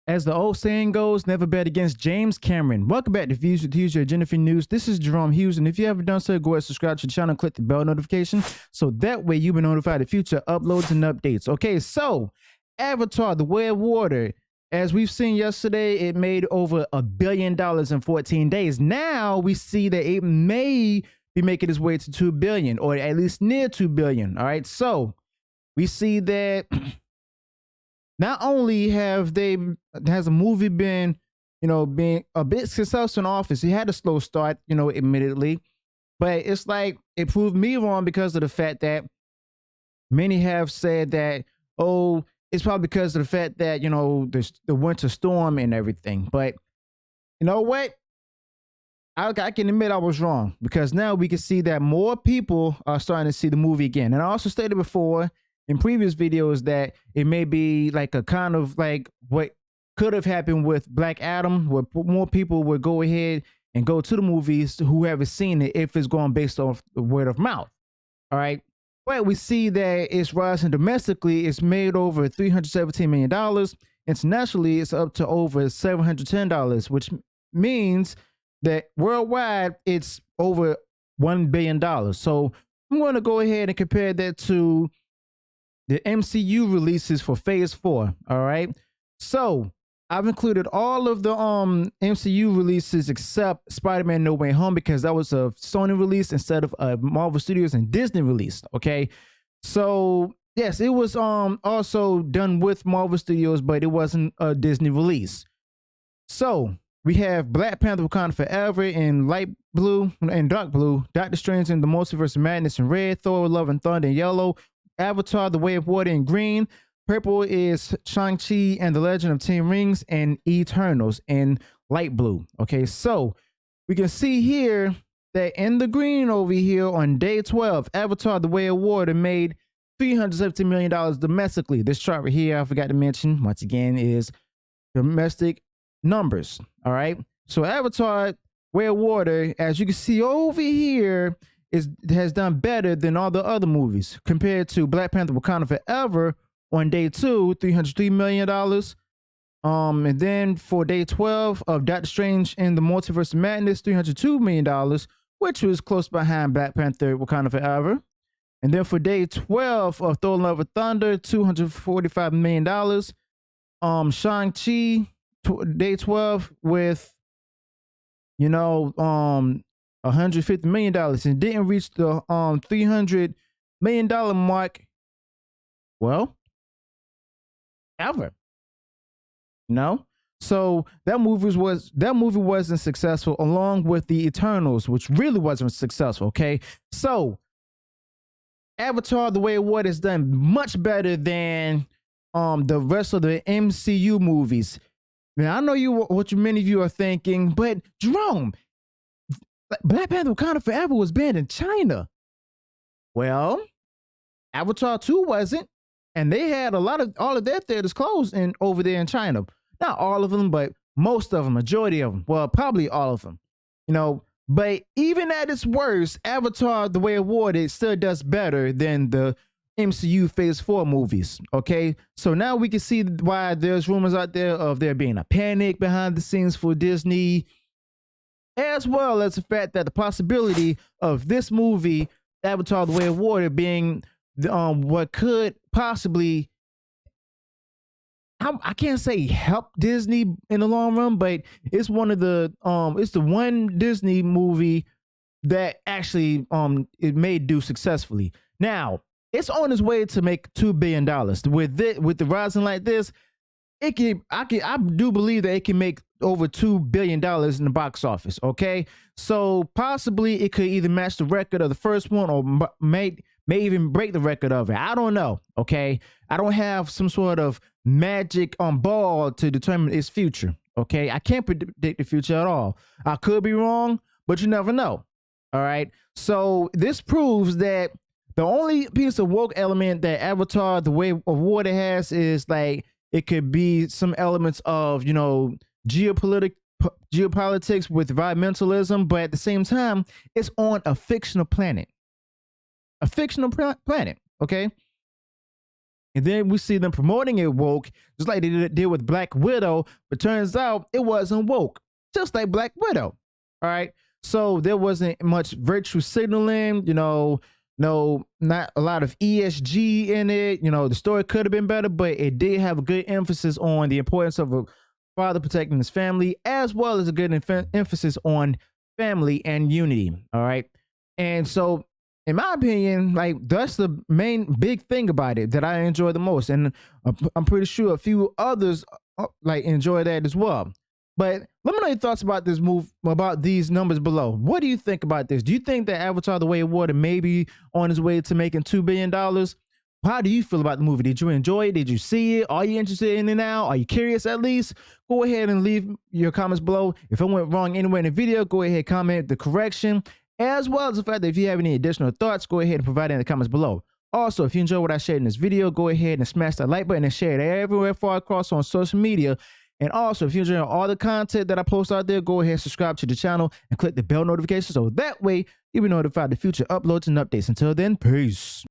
As the old saying goes, never bet against James Cameron. Welcome back to Views with Hughes, your Jennifer News. This is Jerome Hughes, and if you haven't done so, go ahead and subscribe to the channel and click the bell notification so that way you'll be notified of future uploads and updates. Okay, so Avatar, The Way of Water, as we've seen yesterday, it made over $1 billion in 14 days. Now we see that it may be making its way to 2 billion, or at least near 2 billion. All right, so we see that not only has a movie been, being a bit successful in office, it had a slow start, admittedly, but it's like it proved me wrong because of the fact that many have said that, oh, it's probably because of the fact that, the winter storm and everything. But you know what? I can admit I was wrong, because now we can see that more people are starting to see the movie again. And I also stated before in previous videos that it may be like a kind of like what could have happened with Black Adam, where more people would go ahead and go to the movies who haven't seen it if it's going based off the word of mouth. All right. But we see that it's rising domestically. It's made over $317 million. Internationally, it's up to over $710, which means that worldwide it's over $1 billion. So I'm going to go ahead and compare that to the MCU releases for Phase 4. All right. So I've included all of the MCU releases except Spider-Man No Way Home, because that was a Sony release instead of a Marvel Studios and Disney release. Okay. So yes, it was also done with Marvel Studios, but it wasn't a Disney release. So we have Black Panther Wakanda Forever in light blue and dark blue, Doctor Strange in the Multiverse of Madness in red, Thor Love and Thunder in yellow, Avatar The Way of Water in green, purple is Shang-Chi and the Legend of Ten Rings, and Eternals in light blue. Okay, so we can see here that in the green over here on day 12, Avatar The Way of Water made $317 million domestically. This chart right here, I forgot to mention, once again, is domestic numbers. All right, so Avatar Way of Water, as you can see over here, has done better than all the other movies compared to Black Panther Wakanda Forever on day 2, $303 million. And then for day 12 of Doctor Strange in the Multiverse of Madness, $302 million, which was close behind Black Panther Wakanda Forever. And then for day 12 of Thor Love and Thunder, $245 million. Shang-Chi, day 12 with, $150 million, and didn't reach the $300 million mark, well, ever. So that movie wasn't successful, along with the Eternals, which really wasn't successful. Okay, so Avatar The Way of Water has done much better than the rest of the MCU movies. Now I know many of you are thinking, but Jerome, Black Panther Wakanda Forever was banned in China. Well, Avatar 2 wasn't, and they had all of their theaters closed over there in China. Not all of them, but most of them, majority of them. Well, probably all of them. But even at its worst, Avatar The Way of Water still does better than the MCU Phase 4 movies. Okay, so now we can see why there's rumors out there of there being a panic behind the scenes for Disney, as well as the fact that the possibility of this movie, Avatar The Way of Water, being what could possibly, I can't say help Disney in the long run, but it's it's the one Disney movie that actually it may do successfully. Now it's on its way to make $2 billion. With the rising like this, I do believe that it can make over $2 billion in the box office. Okay, so possibly it could either match the record of the first one, or may even break the record of it. I don't know. Okay, I don't have some sort of magic ball to determine its future. Okay, I can't predict the future at all. I could be wrong, but you never know. All right, so this proves that the only piece of woke element that Avatar The Way of Water has is like, it could be some elements of, geopolitics with environmentalism, but at the same time, it's on a fictional planet. Okay? And then we see them promoting it woke, just like they did with Black Widow, but turns out it wasn't woke, just like Black Widow. All right. So there wasn't much virtue signaling, no, not a lot of ESG in it. The story could have been better, but it did have a good emphasis on the importance of a father protecting his family, as well as a good emphasis on family and unity. All right. And so, in my opinion, like, that's the main big thing about it that I enjoy the most. And I'm pretty sure a few others like enjoy that as well. But let me know your thoughts about this move, about these numbers below. What do you think about this? Do you think that Avatar: The Way of Water may be on his way to making $2 billion? How do you feel about the movie? Did you enjoy it? Did you see it? Are you interested in it now? Are you curious at least? Go ahead and leave your comments below. If I went wrong anywhere in the video, go ahead and comment the correction, as well as the fact that if you have any additional thoughts, go ahead and provide it in the comments below. Also, if you enjoyed what I shared in this video, go ahead and smash that like button and share it everywhere far across on social media. And also, if you're enjoying all the content that I post out there, go ahead and subscribe to the channel and click the bell notification so that way you'll be notified of future uploads and updates. Until then, peace.